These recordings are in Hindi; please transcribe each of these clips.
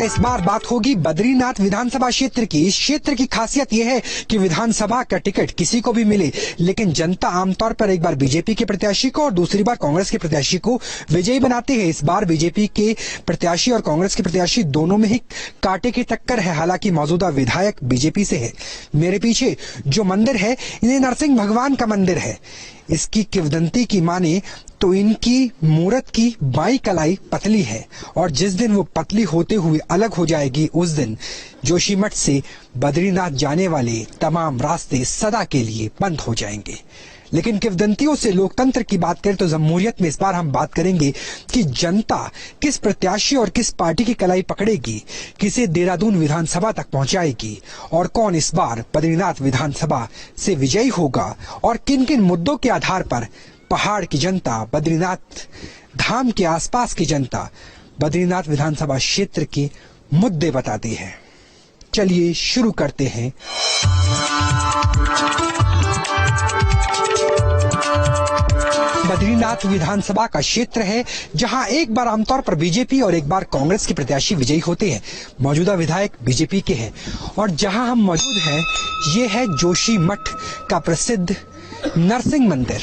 इस बार बात होगी बद्रीनाथ विधानसभा क्षेत्र की। इस क्षेत्र की खासियत यह है कि विधानसभा का टिकट किसी को भी मिले, लेकिन जनता आमतौर पर एक बार बीजेपी के प्रत्याशी को और दूसरी बार कांग्रेस के प्रत्याशी को विजयी बनाते हैं। इस बार बीजेपी के प्रत्याशी और कांग्रेस के प्रत्याशी दोनों में ही कांटे की टक्कर है। हालांकि मौजूदा विधायक बीजेपी से है। मेरे पीछे जो मंदिर है, इन्हें नरसिंह भगवान का मंदिर है। इसकी किंवदंती की माने तो इनकी मूर्त की बाई कलाई पतली है और जिस दिन वो पतली होते हुए अलग हो जाएगी, उस दिन जोशीमठ से बद्रीनाथ जाने वाले तमाम रास्ते सदा के लिए बंद हो जाएंगे। लेकिन किंवदंतियों से लोकतंत्र की बात करें तो जमहूरियत में इस बार हम बात करेंगे कि जनता किस प्रत्याशी और किस पार्टी की कलाई पकड़ेगी, किसे देहरादून विधानसभा तक पहुंचाएगी और कौन इस बार बद्रीनाथ विधानसभा से विजयी होगा और किन किन मुद्दों के आधार पर पहाड़ की जनता, बद्रीनाथ धाम के आसपास की जनता बद्रीनाथ विधानसभा क्षेत्र के मुद्दे बताती है। चलिए शुरू करते हैं। बद्रीनाथ विधानसभा का क्षेत्र है जहां एक बार आमतौर पर बीजेपी और एक बार कांग्रेस के प्रत्याशी विजयी होते हैं। मौजूदा विधायक बीजेपी के हैं और जहां हम मौजूद हैं ये है जोशीमठ का प्रसिद्ध नरसिंह मंदिर।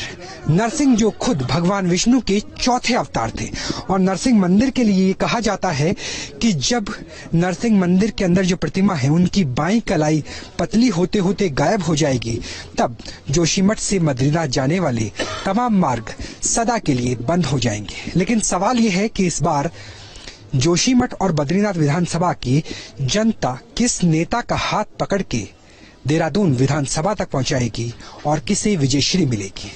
नरसिंह जो खुद भगवान विष्णु के चौथे अवतार थे और नरसिंह मंदिर के लिए ये कहा जाता है कि जब नरसिंह मंदिर के अंदर जो प्रतिमा है उनकी बाईं कलाई पतली होते होते गायब हो जाएगी, तब जोशीमठ से बद्रीनाथ जाने वाले तमाम मार्ग सदा के लिए बंद हो जाएंगे। लेकिन सवाल ये है कि इस बार जोशीमठ और बद्रीनाथ विधानसभा की जनता किस नेता का हाथ पकड़ के देहरादून विधानसभा तक पहुंचाएगी और किसे विजयश्री मिलेगी।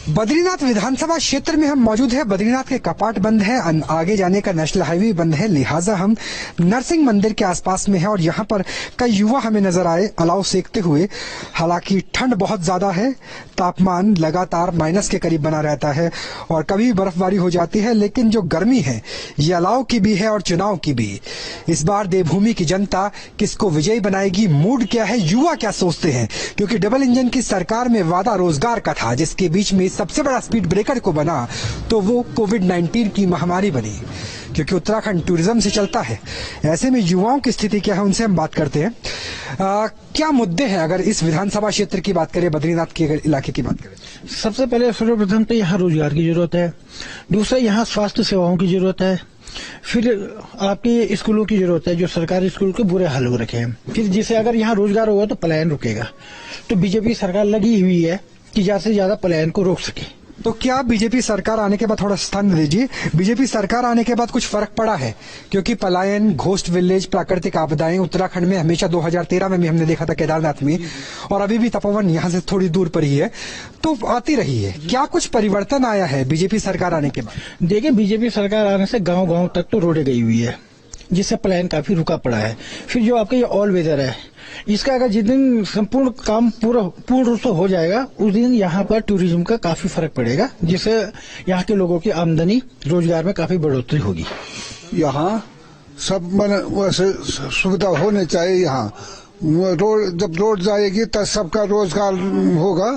बद्रीनाथ विधानसभा क्षेत्र में हम मौजूद है। बद्रीनाथ के कपाट बंद है, आगे जाने का नेशनल हाईवे बंद है, लिहाजा हम नरसिंह मंदिर के आसपास में है और यहाँ पर कई युवा हमें नजर आए अलाव सेकते हुए। हालांकि ठंड बहुत ज्यादा है, तापमान लगातार माइनस के करीब बना रहता है और कभी बर्फबारी हो जाती है, लेकिन जो गर्मी है ये अलाव की भी है और चुनाव की भी। इस बार देवभूमि की जनता किसको विजयी बनाएगी, मूड क्या है, युवा क्या सोचते हैं, क्योंकि डबल इंजन की सरकार में वादा रोजगार का था, जिसके बीच में सबसे बड़ा स्पीड ब्रेकर को बना तो वो कोविड-19 की महामारी बनी, क्योंकि उत्तराखंड टूरिज्म से चलता है। ऐसे में युवाओं की स्थिति क्या है, उनसे हम बात करते हैं। क्या मुद्दे हैं अगर इस विधानसभा क्षेत्र की बात करें, बद्रीनाथ के इलाके की बात करें? सबसे पहले सर्वप्रथम तो यहाँ रोजगार की जरूरत है, दूसरा यहाँ स्वास्थ्य सेवाओं की जरूरत है, फिर आपकी स्कूलों की जरूरत है जो सरकारी स्कूल के बुरे हाल हो रखे हैं, फिर जिसे अगर यहाँ रोजगार होगा तो पलायन रुकेगा। तो बीजेपी सरकार लगी हुई है कि ज्यादा से ज्यादा पलायन को रोक सके। तो क्या बीजेपी सरकार आने के बाद, थोड़ा स्थान दीजिए, बीजेपी सरकार आने के बाद कुछ फर्क पड़ा है? क्योंकि पलायन, घोस्ट विलेज, प्राकृतिक आपदाएं उत्तराखंड में हमेशा 2013 में भी हमने देखा था केदारनाथ में, और अभी भी तपोवन यहाँ से थोड़ी दूर पर ही है, तो आती रही है। क्या कुछ परिवर्तन आया है बीजेपी सरकार आने के बाद? देखिए, बीजेपी सरकार आने से गाँव तक तो रोडे गई हुई है, जिससे पलायन काफी रुका पड़ा है। फिर जो आपका ये ऑल वेदर है, इसका अगर जिस दिन संपूर्ण काम पूर्ण रूप से हो जाएगा, उस दिन यहाँ पर टूरिज्म का काफी फर्क पड़ेगा, जिससे यहाँ के लोगों की आमदनी, रोजगार में काफी बढ़ोतरी होगी। यहाँ सब वैसे सुविधा होने चाहिए। यहाँ रोड, जब रोड जाएगी तब सबका रोजगार होगा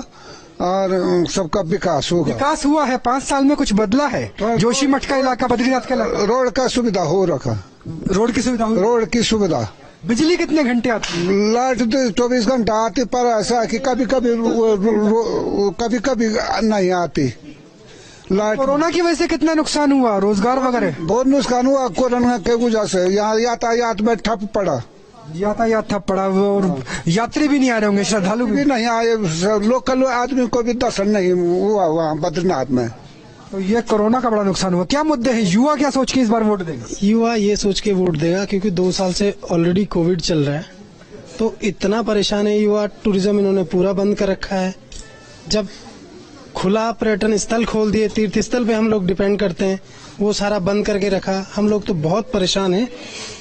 और सबका विकास होगा। विकास हुआ है 5 साल में, कुछ बदला है? जोशीमठ का इलाका, बद्रीनाथ का इलाका, रोड का सुविधा हो रखा। रोड की सुविधा, रोड की सुविधा। बिजली कितने घंटे आती है? लाइट 24 घंटा आती, पर ऐसा कि कभी कभी नहीं आती लाइट। कोरोना की वजह से कितना नुकसान हुआ, रोजगार वगैरह? बहुत नुकसान हुआ कोरोना के वजह से। यहाँ यातायात में ठप पड़ा, यातायात ठप पड़ा और यात्री भी नहीं आ रहे होंगे, श्रद्धालु भी नहीं आए, लोकल आदमी को भी दर्शन नहीं हुआ वहाँ बद्रीनाथ में। तो ये कोरोना का बड़ा नुकसान हुआ। क्या मुद्दे हैं, युवा क्या सोच के इस बार वोट देगा? युवा ये सोच के वोट देगा क्योंकि 2 साल से ऑलरेडी कोविड चल रहा है, तो इतना परेशान है युवा। टूरिज्म इन्होंने पूरा बंद कर रखा है। जब खुला पर्यटन स्थल खोल दिए, तीर्थ स्थल पे हम लोग डिपेंड करते हैं, वो सारा बंद करके रखा। हम लोग तो बहुत परेशान हैं।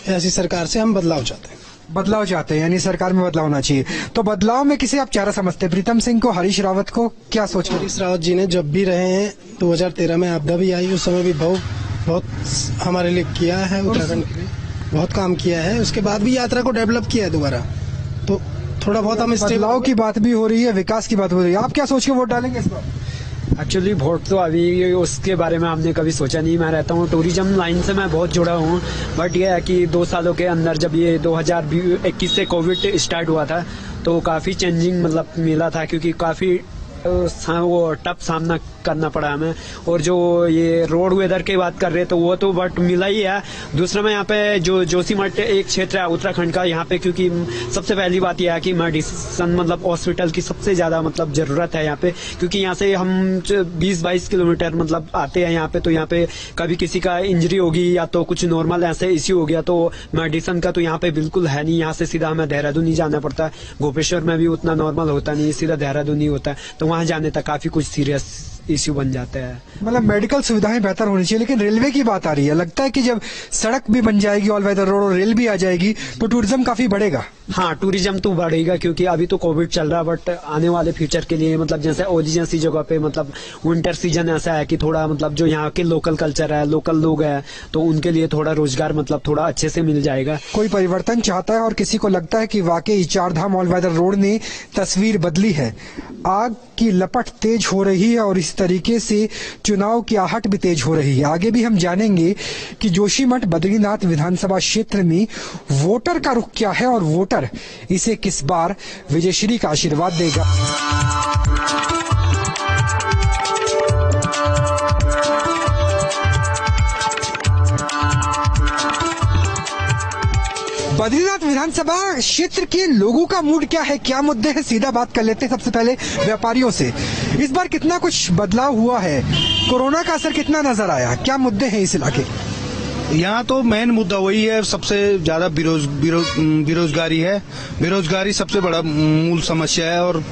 ऐसी सरकार से हम बदलाव चाहते हैं। बदलाव चाहते हैं, यानी सरकार में बदलाव होना चाहिए। तो बदलाव में किसे आप चारा समझते हैं, प्रीतम सिंह को, हरीश रावत को? क्या सोच? हरीश रावत जी ने जब भी रहे हैं, 2013 में आपदा भी आई, उस समय भी बहुत हमारे लिए किया है, उत्तराखंड के लिए बहुत काम किया है। उसके बाद भी यात्रा को डेवलप किया है दोबारा, तो थोड़ा बहुत हम बदलाव की बात भी हो रही है, विकास की बात हो रही है। आप क्या सोच के वोट डालेंगे इस बार? एक्चुअली वोट तो अभी उसके बारे में हमने कभी सोचा नहीं। मैं रहता हूँ टूरिज्म लाइन से, मैं बहुत जुड़ा हूँ। बट ये है कि 2 सालों के अंदर जब ये 2021 से कोविड स्टार्ट हुआ था तो काफ़ी चेंजिंग मतलब मिला था, क्योंकि काफ़ी वो टफ सामना करना पड़ा हमें। और जो ये रोड वेदर की बात कर रहे हैं तो वो तो बट मिला ही है। दूसरा में यहाँ पे जो जोशीमठ एक क्षेत्र है उत्तराखंड का, यहाँ पे क्योंकि सबसे पहली बात यह है कि मेडिसिन मतलब हॉस्पिटल की सबसे ज्यादा मतलब जरूरत है यहाँ पे, क्योंकि यहाँ से हम 20-22 किलोमीटर मतलब आते हैं यहाँ पे। तो यहाँ पे कभी किसी का इंजरी होगी या तो कुछ नॉर्मल ऐसे इश्यू हो गया तो मेडिसिन का तो यहाँ पे बिल्कुल है नहीं। यहाँ से सीधा हमें देहरादून ही जाना पड़ता है। गोपेश्वर में भी उतना नॉर्मल होता नहीं, सीधा देहरादून ही होता है। तो वहां जाने तक काफी कुछ सीरियस इश्यू बन जाते हैं। मतलब मेडिकल सुविधाएं बेहतर होनी चाहिए। लेकिन रेलवे की बात आ रही है, लगता है कि जब सड़क भी बन जाएगी, ऑल वेदर रोड और रेल भी आ जाएगी तो टूरिज्म काफी बढ़ेगा। हाँ, टूरिज्म तो बढ़ेगा, क्योंकि अभी तो कोविड चल रहा है। बट आने वाले फ्यूचर के लिए मतलब जैसे ओजी जैसी जगह पे मतलब विंटर सीजन ऐसा है कि थोड़ा मतलब जो यहाँ के लोकल कल्चर है, लोकल लोग हैं, तो उनके लिए थोड़ा रोजगार मतलब थोड़ा अच्छे से मिल जाएगा। कोई परिवर्तन चाहता है और किसी को लगता है कि वाकई चारधाम ऑल वेदर रोड ने तस्वीर बदली है। आग की लपट तेज हो रही है और इस तरीके से चुनाव की आहट भी तेज हो रही है। आगे भी हम जानेंगे कि जोशीमठ बद्रीनाथ विधानसभा क्षेत्र में वोटर का रुख क्या है और वोटर इसे किस बार विजयश्री का आशीर्वाद देगा। बद्रीनाथ विधानसभा क्षेत्र के लोगों का मूड क्या है, क्या मुद्दे हैं, सीधा बात कर लेते हैं सबसे पहले व्यापारियों से। इस बार कितना कुछ बदलाव हुआ है, कोरोना का असर कितना नजर आया, क्या मुद्दे हैं इस इलाके? यहाँ तो मेन मुद्दा वही है, सबसे ज्यादा बेरोजगारी है। बेरोजगारी सबसे बड़ा मूल समस्या है, और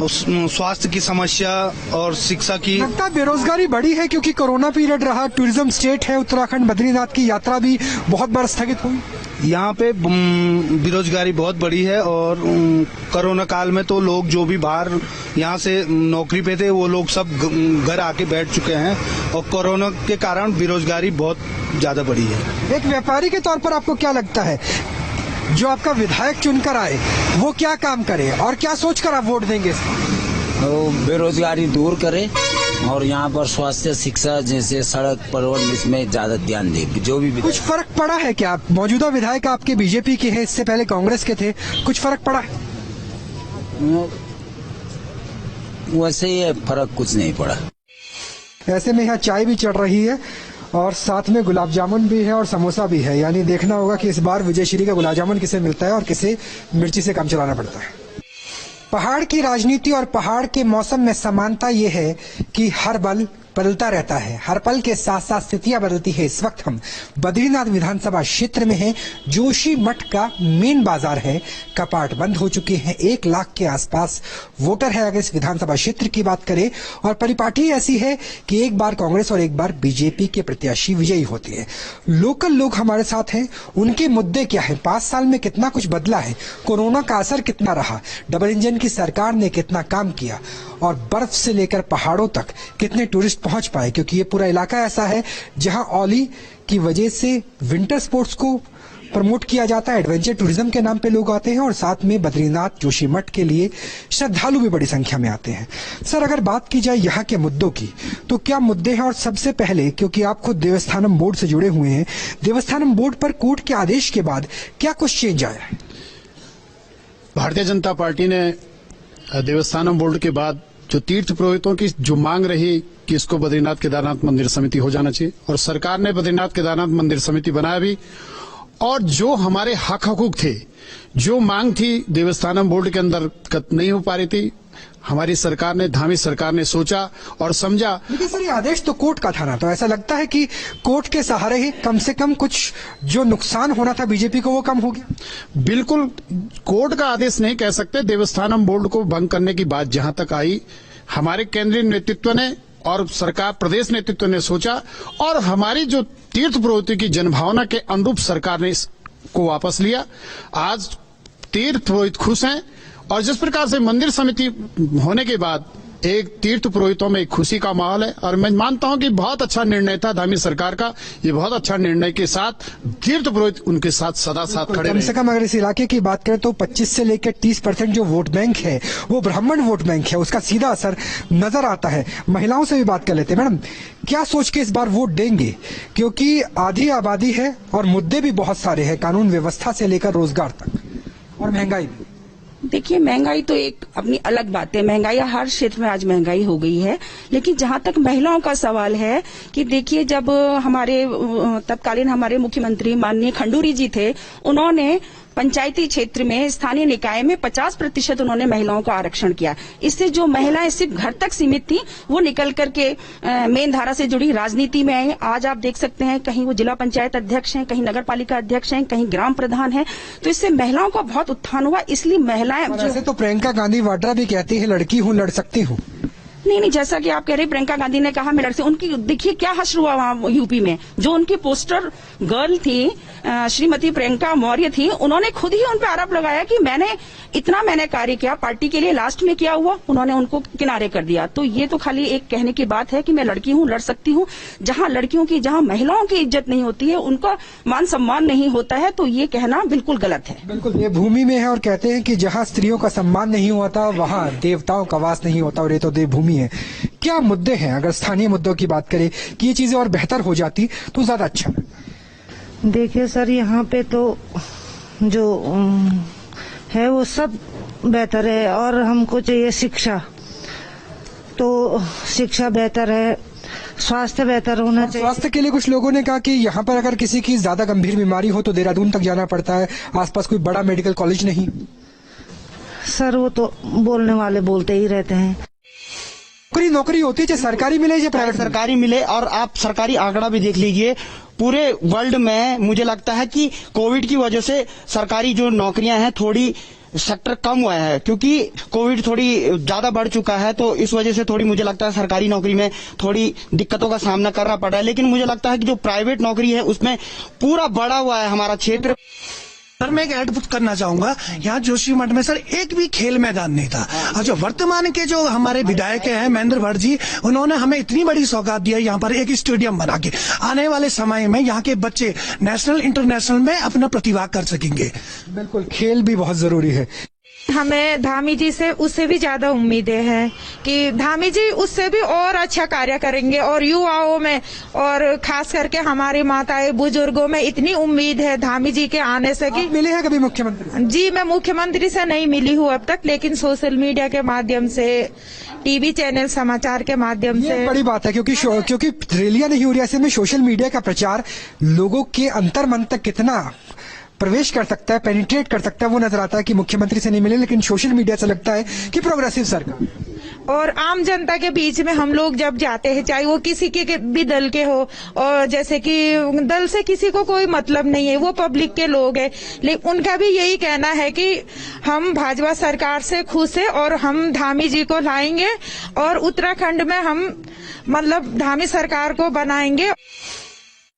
स्वास्थ्य की समस्या और शिक्षा की। लगता है बेरोजगारी बढ़ी है क्योंकि कोरोना पीरियड रहा, टूरिज्म स्टेट है उत्तराखंड, बद्रीनाथ की यात्रा भी बहुत बार स्थगित हुई। यहाँ पे बेरोजगारी बहुत बड़ी है, और कोरोना काल में तो लोग जो भी बाहर यहाँ से नौकरी पे थे वो लोग सब घर आके बैठ चुके हैं, और कोरोना के कारण बेरोजगारी बहुत ज्यादा बढ़ी है। एक व्यापारी के तौर पर आपको क्या लगता है, जो आपका विधायक चुनकर आए वो क्या काम करे और क्या सोचकर आप वोट देंगे? तो बेरोजगारी दूर करे और यहाँ पर स्वास्थ्य, शिक्षा जैसे सड़क परिवहन, इसमें ज्यादा ध्यान दे। जो भी कुछ फर्क पड़ा है क्या? मौजूदा विधायक आपके बीजेपी के हैं, इससे पहले कांग्रेस के थे, कुछ फर्क पड़ा है? वैसे ही फर्क कुछ नहीं पड़ा। ऐसे में यहाँ चाय भी चढ़ रही है और साथ में गुलाब जामुन भी है और समोसा भी है। यानी देखना होगा कि इस बार विजयश्री का गुलाब जामुन किसे मिलता है और किसे मिर्ची से काम चलाना पड़ता है। पहाड़ की राजनीति और पहाड़ के मौसम में समानता ये है कि हर बल बदलता रहता है, हर पल के साथ साथ स्थितियां बदलती है। इस वक्त हम बद्रीनाथ विधानसभा क्षेत्र में हैं। जोशीमठ का मेन बाजार है, कपाट बंद हो चुके हैं। 1 लाख के आसपास वोटर है अगर इस विधानसभा क्षेत्र की बात करें, और परिपाटी ऐसी है कि एक बार कांग्रेस और एक बार बीजेपी के प्रत्याशी विजयी होते हैं। लोकल लोग हमारे साथ हैं, उनके मुद्दे क्या है, 5 साल में कितना कुछ बदला है, कोरोना का असर कितना रहा, डबल इंजन की सरकार ने कितना काम किया, और बर्फ से लेकर पहाड़ों तक कितने टूरिस्ट पहुंच पाए, क्योंकि ये पूरा इलाका ऐसा है जहां ओली की वजह से विंटर स्पोर्ट्स को प्रमोट किया जाता है, एडवेंचर टूरिज्म के नाम पे लोग आते हैं, और साथ में बद्रीनाथ जोशीमठ के लिए श्रद्धालु भी बड़ी संख्या में आते हैं। सर, अगर बात की जाए यहाँ के मुद्दों की तो क्या मुद्दे हैं? और सबसे पहले, क्योंकि आप खुद देवस्थानम बोर्ड से जुड़े हुए हैं, देवस्थानम बोर्ड पर कोर्ट के आदेश के बाद क्या कुछ चेंज आया है? भारतीय जनता पार्टी ने देवस्थानम बोर्ड के बाद जो तीर्थ पुरोहितों की जो मांग रही कि इसको बद्रीनाथ केदारनाथ मंदिर समिति हो जाना चाहिए, और सरकार ने बद्रीनाथ केदारनाथ मंदिर समिति बनाया भी, और जो हमारे हक हकूक थे, जो मांग थी देवस्थानम बोर्ड के अंदर नहीं हो पा रही थी, हमारी सरकार ने, धामी सरकार ने सोचा और समझा। लेकिन सर, ये आदेश तो कोर्ट का था ना, तो ऐसा लगता है कि कोर्ट के सहारे ही कम से कम कुछ जो नुकसान होना था बीजेपी को वो कम हो गया। बिल्कुल, कोर्ट का आदेश नहीं कह सकते। देवस्थानम बोर्ड को भंग करने की बात जहां तक आई, हमारे केंद्रीय नेतृत्व ने और सरकार प्रदेश नेतृत्व ने सोचा, और हमारी जो तीर्थ पुरोहितों की जनभावना के अनुरूप सरकार ने इसको वापस लिया। आज तीर्थ पुरोहित खुश हैं, और जिस प्रकार से मंदिर समिति होने के बाद एक तीर्थ पुरोहितों में एक खुशी का माहौल है और मैं मानता हूं कि बहुत अच्छा निर्णय था धामी सरकार का। ये बहुत अच्छा निर्णय के साथ तीर्थ पुरोहित उनके साथ सदा साथ खड़े कम से कम अगर इस इलाके की बात करें तो 25 से लेकर 30% जो वोट बैंक है वो ब्राह्मण वोट बैंक है, उसका सीधा असर नजर आता है। महिलाओं से भी बात कर लेते हैं। मैडम, क्या सोच के इस बार वोट देंगे, क्योंकि आधी आबादी है और मुद्दे भी बहुत सारे हैं, कानून व्यवस्था से लेकर रोजगार तक और महंगाई भी। देखिए, महंगाई तो एक अपनी अलग बात है, महंगाई हर क्षेत्र में आज महंगाई हो गई है। लेकिन जहां तक महिलाओं का सवाल है कि देखिए, जब हमारे तत्कालीन हमारे मुख्यमंत्री माननीय खंडूरी जी थे, उन्होंने पंचायती क्षेत्र में स्थानीय निकाय में 50% उन्होंने महिलाओं का आरक्षण किया। इससे जो महिलाएं सिर्फ घर तक सीमित थी वो निकल करके मेन धारा से जुड़ी राजनीति में आई। आज आप देख सकते हैं कहीं वो जिला पंचायत अध्यक्ष हैं, कहीं नगर पालिका अध्यक्ष हैं, कहीं ग्राम प्रधान हैं। तो इससे महिलाओं का बहुत उत्थान हुआ। इसलिए महिलाएं वैसे तो प्रियंका गांधी वाड्रा भी कहती है लड़की हूँ लड़ सकती हूँ। नहीं, जैसा कि आप कह रहे हैं, प्रियंका गांधी ने कहा मैं लड़की, उनकी देखिए क्या हश्र हुआ वहां यूपी में। जो उनकी पोस्टर गर्ल थी श्रीमती प्रियंका मौर्य थी, उन्होंने खुद ही उन पर आरोप लगाया कि मैंने कार्य किया पार्टी के लिए, लास्ट में क्या हुआ, उन्होंने उनको किनारे कर दिया। तो ये तो खाली एक कहने की बात है कि मैं लड़की हूँ लड़ सकती हूँ। जहां लड़कियों की, जहां महिलाओं की इज्जत नहीं होती है, उनका मान सम्मान नहीं होता है, तो ये कहना बिल्कुल गलत है। बिल्कुल, ये भूमि में है और कहते हैं कि जहां स्त्रियों का सम्मान नहीं होता वहां देवताओं का वास नहीं होता, और ये तो देवभूमि है। क्या मुद्दे हैं, अगर स्थानीय मुद्दों की बात करें कि ये चीजें और बेहतर हो जाती तो ज्यादा अच्छा। देखिए सर, यहाँ पे तो जो है वो सब बेहतर है और हमको चाहिए शिक्षा, तो शिक्षा बेहतर है, स्वास्थ्य बेहतर होना चाहिए। स्वास्थ्य के लिए कुछ लोगों ने कहा कि यहाँ पर अगर किसी की ज्यादा गंभीर बीमारी हो तो देहरादून तक जाना पड़ता है, आसपास कोई बड़ा मेडिकल कॉलेज नहीं। सर वो तो बोलने वाले बोलते ही रहते हैं। नौकरी होती है, चाहे सरकारी मिले या प्राइवेट सरकारी मिले। और आप सरकारी आंकड़ा भी देख लीजिए, पूरे वर्ल्ड में मुझे लगता है कि कोविड की वजह से सरकारी जो नौकरियां हैं थोड़ी सेक्टर कम हुआ है, क्योंकि कोविड थोड़ी ज्यादा बढ़ चुका है। तो इस वजह से थोड़ी मुझे लगता है सरकारी नौकरी में थोड़ी दिक्कतों का सामना करना पड़ रहा है। लेकिन मुझे लगता है कि जो प्राइवेट नौकरी है उसमें पूरा बढ़ा हुआ है हमारा क्षेत्र। सर मैं एक ऐड करना चाहूंगा, यहाँ जोशीमठ में सर एक भी खेल मैदान नहीं था। और जो वर्तमान के जो हमारे विधायक हैं महेंद्र भट्ट जी, उन्होंने हमें इतनी बड़ी सौगात दी है यहाँ पर एक स्टेडियम बना के। आने वाले समय में यहाँ के बच्चे नेशनल इंटरनेशनल में अपना प्रतिभा कर सकेंगे। बिल्कुल, खेल भी बहुत जरूरी है। हमें धामी जी से उससे भी ज्यादा उम्मीदें हैं कि धामी जी उससे भी और अच्छा कार्य करेंगे और युवाओं में और खास करके हमारी माताएं बुजुर्गों में इतनी उम्मीद है धामी जी के आने से कि। मिले हैं कभी मुख्यमंत्री? जी, मैं मुख्यमंत्री से नहीं मिली हूँ अब तक, लेकिन सोशल मीडिया के माध्यम से, टीवी चैनल समाचार के माध्यम से। बड़ी बात है क्योंकि रैलियां नहीं हो रही, ऐसे में सोशल मीडिया का प्रचार लोगों के अंतर मन तक कितना प्रवेश कर सकता है, पेनिट्रेट कर सकता है, वो नजर आता है कि मुख्यमंत्री से नहीं मिले, लेकिन सोशल मीडिया से लगता है कि प्रोग्रेसिव सरकार। और आम जनता के बीच में हम लोग जब जाते हैं, चाहे वो किसी के भी दल के हो, और जैसे कि दल से किसी को कोई मतलब नहीं है, वो पब्लिक के लोग हैं, लेकिन उनका भी यही कहना है कि हम भाजपा सरकार से खुश है और हम धामी जी को लाएंगे और उत्तराखंड में हम मतलब धामी सरकार को बनाएंगे।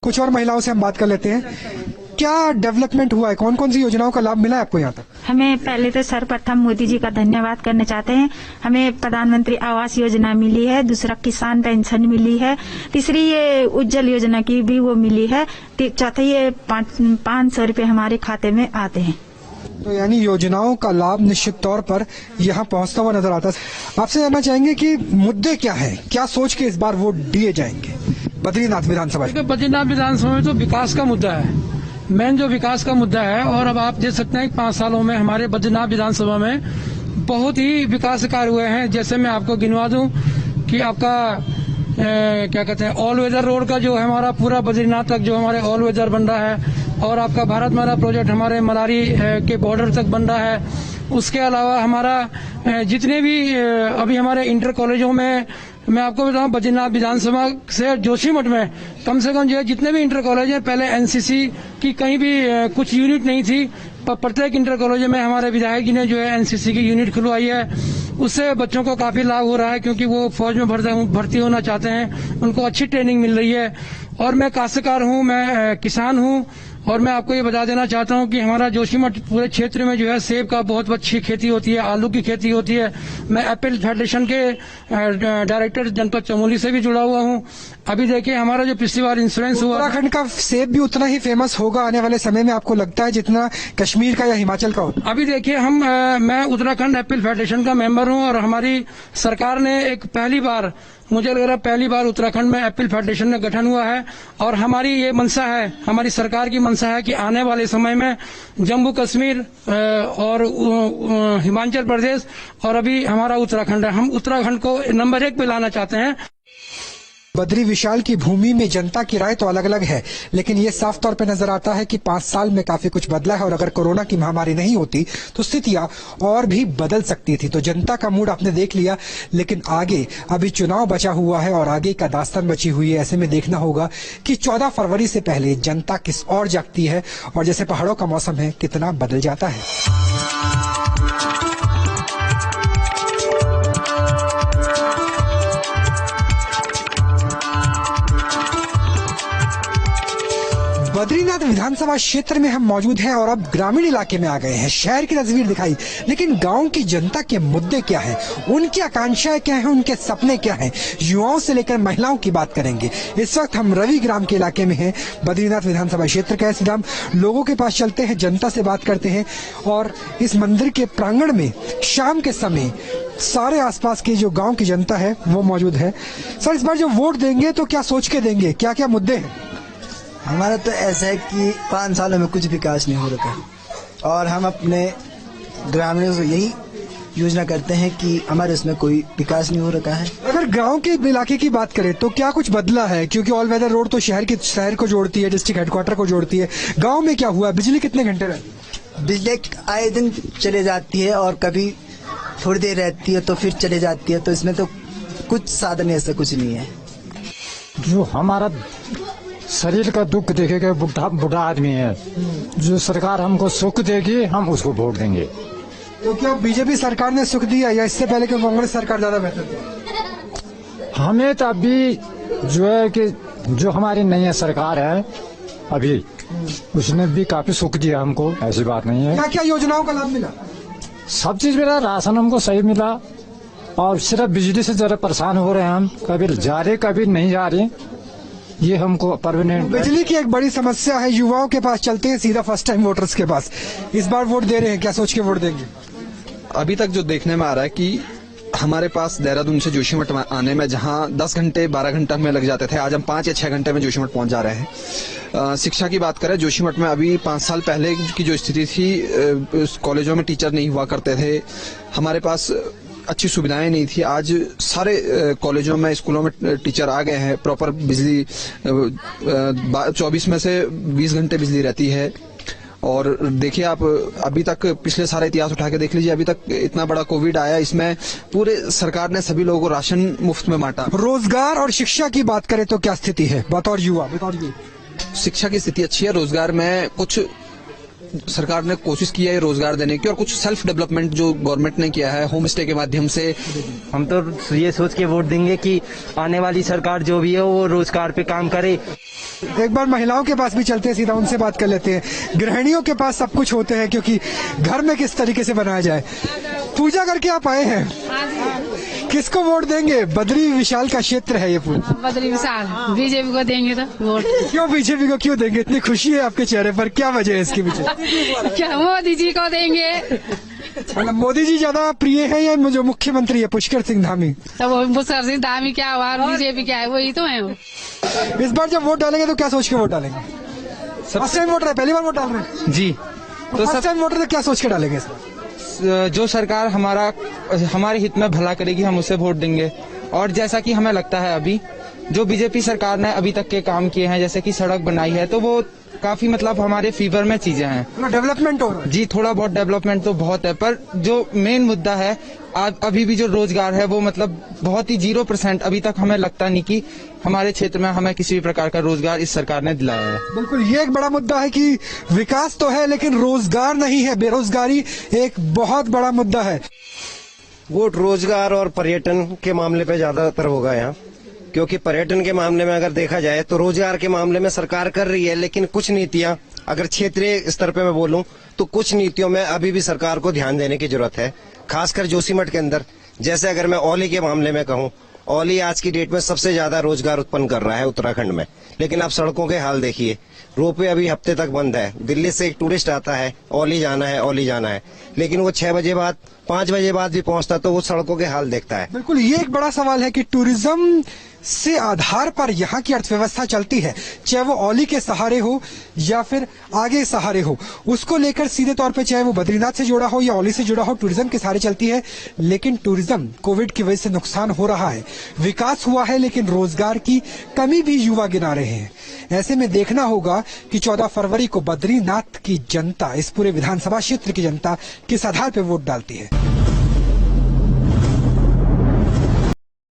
कुछ और महिलाओं से हम बात कर लेते हैं। क्या डेवलपमेंट हुआ है, कौन कौन सी योजनाओं का लाभ मिला है आपको यहाँ तक? हमें पहले तो सर्वप्रथम मोदी जी का धन्यवाद करना चाहते हैं। हमें प्रधानमंत्री आवास योजना मिली है, दूसरा किसान पेंशन मिली है, तीसरी ये उज्जवल योजना की भी वो मिली है, चौथा ये 500 रुपए हमारे खाते में आते हैं। तो यानी योजनाओं का लाभ निश्चित तौर पर यहाँ पहुँचता हुआ नजर आता है। आपसे जानना चाहेंगे कि मुद्दे क्या है, क्या सोच के इस बार वोट दिए जाएंगे बद्रीनाथ विधानसभा? बद्रीनाथ विधानसभा में तो विकास का मुद्दा है, मेन जो विकास का मुद्दा है। और अब आप देख सकते हैं 5 सालों में हमारे बद्रीनाथ विधानसभा में बहुत ही विकास कार्य हुए हैं। जैसे मैं आपको गिनवा दूं कि आपका क्या कहते हैं, ऑल वेदर रोड का जो है हमारा पूरा बद्रीनाथ तक जो हमारे ऑल वेदर बन रहा है, और आपका भारत माला प्रोजेक्ट हमारे मलारी के बॉर्डर तक बन रहा है। उसके अलावा हमारा जितने भी अभी हमारे इंटर कॉलेजों में, मैं आपको बताऊं बद्रीनाथ विधानसभा से जोशीमठ में कम से कम जो है जितने भी इंटर कॉलेज हैं, पहले एनसीसी की कहीं भी कुछ यूनिट नहीं थी, प्रत्येक इंटर कॉलेज में हमारे विधायक जी ने जो है एनसीसी की यूनिट खुलवाई है। उससे बच्चों को काफी लाभ हो रहा है, क्योंकि वो फौज में भर्ती होना चाहते हैं, उनको अच्छी ट्रेनिंग मिल रही है। और मैं काश्तकार हूँ, मैं किसान हूँ, और मैं आपको ये बता देना चाहता हूँ कि हमारा जोशीमठ पूरे क्षेत्र में जो है सेब का बहुत अच्छी खेती होती है, आलू की खेती होती है। मैं एप्पल फेडरेशन के डायरेक्टर जनपद चमोली से भी जुड़ा हुआ हूँ। अभी देखिए हमारा जो पिछली बार इंश्योरेंस हुआ, उत्तराखंड का सेब भी उतना ही फेमस होगा आने वाले समय में, आपको लगता है, जितना कश्मीर का या हिमाचल का होता? अभी देखिए मैं उत्तराखंड एप्पल फेडरेशन का मेंबर हूं और हमारी सरकार ने एक पहली बार, मुझे लग रहा है पहली बार उत्तराखंड में एप्पल फेडरेशन का गठन हुआ है। और हमारी ये मंशा है, हमारी सरकार की मंशा है कि आने वाले समय में जम्मू कश्मीर और हिमाचल प्रदेश और अभी हमारा उत्तराखंड है, हम उत्तराखंड को नंबर 1 पे लाना चाहते हैं। बद्री विशाल की भूमि में जनता की राय तो अलग अलग है, लेकिन ये साफ तौर पे नजर आता है कि 5 साल में काफी कुछ बदला है और अगर कोरोना की महामारी नहीं होती तो स्थितियां और भी बदल सकती थी। तो जनता का मूड आपने देख लिया, लेकिन आगे अभी चुनाव बचा हुआ है और आगे का दास्तान बची हुई है। ऐसे में देखना होगा कि 14 फरवरी से पहले जनता किस ओर जागती है और जैसे पहाड़ों का मौसम है कितना बदल जाता है। बद्रीनाथ विधानसभा क्षेत्र में हम मौजूद हैं और अब ग्रामीण इलाके में आ गए हैं। शहर की तस्वीर दिखाई, लेकिन गांव की जनता के मुद्दे क्या हैं, उनकी आकांक्षाएं क्या हैं, उनके सपने क्या हैं, युवाओं से लेकर महिलाओं की बात करेंगे। इस वक्त हम रवि ग्राम के इलाके में हैं, बद्रीनाथ विधानसभा क्षेत्र का सीधा लोगों के पास चलते हैं, जनता से बात करते हैं। और इस मंदिर के प्रांगण में शाम के समय सारे आसपास की जो गाँव की जनता है वो मौजूद है। सर, इस बार जो वोट देंगे तो क्या सोच के देंगे, क्या क्या मुद्दे हैं? हमारा तो ऐसा है कि 5 सालों में कुछ विकास नहीं हो रखा और हम अपने ग्रामीणों से यही योजना करते हैं कि हमारे इसमें कोई विकास नहीं हो रखा है। अगर गांव के इलाके की बात करें तो क्या कुछ बदला है? क्योंकि ऑल वेदर रोड तो शहर को जोड़ती है, डिस्ट्रिक्ट हेडक्वार्टर को जोड़ती है। गांव में क्या हुआ? बिजली कितने घंटे रहती है? बिजली आए दिन चले जाती है और कभी थोड़ी देर रहती है तो फिर चले जाती है, तो इसमें तो कुछ साधन ऐसा कुछ नहीं है। जो हमारा शरीर का दुख देखेगा, बुढ़ा आदमी है, जो सरकार हमको सुख देगी हम उसको वोट देंगे। तो क्या बीजेपी सरकार ने सुख दिया या इससे पहले कि कांग्रेस सरकार ज्यादा बेहतर थी? हमें तो अभी जो है कि जो हमारी नई सरकार है अभी, उसने भी काफी सुख दिया हमको, ऐसी बात नहीं है। क्या क्या योजनाओं का लाभ मिला? सब चीज मिला, राशन हमको सही मिला और सिर्फ बिजली से जरा परेशान हो रहे हैं हम, कभी जा रहे कभी नहीं जा रहे, ये हमको परमानेंट। बिजली की एक बड़ी समस्या है। युवाओं के पास चलते हैं सीधा फर्स्ट टाइम वोटर्स के पास। इस बार वोट दे रहे हैं, क्या सोच के वोट देंगे? अभी तक जो देखने में आ रहा है कि हमारे पास देहरादून से जोशीमठ आने में जहां 10 घंटे 12 घंटा हमें लग जाते थे, आज हम 5 या 6 घंटे में जोशीमठ पहुंच जा रहे हैं। शिक्षा की बात करें, जोशीमठ में अभी 5 साल पहले की जो स्थिति थी, कॉलेजों में टीचर नहीं हुआ करते थे, हमारे पास अच्छी सुविधाएं नहीं थी। आज सारे कॉलेजों में, स्कूलों में टीचर आ गए हैं, प्रॉपर बिजली 24 में से 20 घंटे बिजली रहती है। और देखिए आप अभी तक पिछले सारा इतिहास उठा के देख लीजिए, अभी तक इतना बड़ा कोविड आया, इसमें पूरे सरकार ने सभी लोगों को राशन मुफ्त में बांटा। रोजगार और शिक्षा की बात करें तो क्या स्थिति है बतौर युवा? बताइए। शिक्षा की स्थिति अच्छी है, रोजगार में कुछ सरकार ने कोशिश की है रोजगार देने की, और कुछ सेल्फ डेवलपमेंट जो गवर्नमेंट ने किया है होम स्टे के माध्यम से। हम तो ये सोच के वोट देंगे कि आने वाली सरकार जो भी है वो रोजगार पे काम करे। एक बार महिलाओं के पास भी चलते हैं, सीधा उनसे बात कर लेते हैं। गृहिणियों के पास सब कुछ होते हैं, क्योंकि घर में किस तरीके से बनाया जाए। पूजा करके आप आए हैं, किसको वोट देंगे? बद्री विशाल का क्षेत्र है ये पूरा। बद्री विशाल बीजेपी को देंगे तो वोट। क्यों बीजेपी को क्यों देंगे? इतनी खुशी है आपके चेहरे पर, क्या वजह है इसके पीछे? क्या मोदी जी को देंगे? मतलब मोदी जी ज्यादा प्रिय है या जो मुख्यमंत्री है पुष्कर सिंह धामी? तब पुष्कर सिंह धामी क्या हुआ, बीजेपी क्या है, वही तो है। इस बार जब वोट डालेंगे तो क्या सोच के वोट डालेंगे? फर्स्ट टाइम वोटर है, पहली बार वोट डाल रहे हैं जी, तो फर्स्ट टाइम वोटर क्या सोच के डालेंगे? जो सरकार हमारे हित में भला करेगी हम उसे वोट देंगे। और जैसा कि हमें लगता है अभी जो बीजेपी सरकार ने अभी तक के काम किए हैं, जैसे कि सड़क बनाई है, तो वो काफी मतलब हमारे फेवर में चीजें हैं। डेवलपमेंट हो रहा है जी, थोड़ा बहुत डेवलपमेंट तो बहुत है, पर जो मेन मुद्दा है अभी भी जो रोजगार है वो मतलब बहुत ही 0% अभी तक हमें लगता नहीं कि हमारे क्षेत्र में हमें किसी भी प्रकार का रोजगार इस सरकार ने दिलाया है। बिल्कुल, ये एक बड़ा मुद्दा है कि विकास तो है लेकिन रोजगार नहीं है। बेरोजगारी एक बहुत बड़ा मुद्दा है। वोट रोजगार और पर्यटन के मामले पे ज्यादातर होगा यहाँ, क्योंकि पर्यटन के मामले में अगर देखा जाए तो रोजगार के मामले में सरकार कर रही है, लेकिन कुछ नीतियां अगर क्षेत्रीय स्तर पे मैं बोलूं तो कुछ नीतियों में अभी भी सरकार को ध्यान देने की जरूरत है, खासकर जोशीमठ के अंदर। जैसे अगर मैं औली के मामले में कहूं, औली आज की डेट में सबसे ज्यादा रोजगार उत्पन्न कर रहा है उत्तराखंड में, लेकिन आप सड़कों के हाल देखिए। रोपवे अभी हफ्ते तक बंद है। दिल्ली से एक टूरिस्ट आता है, औली जाना है, औली जाना है, लेकिन वो 6 बजे बाद 5 बजे बाद भी पहुंचता तो वो सड़कों के हाल देखता है। बिल्कुल, ये एक बड़ा सवाल है कि टूरिज्म से आधार पर यहाँ की अर्थव्यवस्था चलती है, चाहे वो औली के सहारे हो या फिर आगे सहारे हो, उसको लेकर सीधे तौर पे चाहे वो बद्रीनाथ से जुड़ा हो या औली से जुड़ा हो, टूरिज्म के सहारे चलती है। लेकिन टूरिज्म कोविड की वजह से नुकसान हो रहा है, विकास हुआ है लेकिन रोजगार की कमी भी युवा गिना रहे हैं। ऐसे में देखना होगा कि 14 फरवरी को बद्रीनाथ की जनता, इस पूरे विधानसभा क्षेत्र की जनता किस आधार पर वोट डालती है।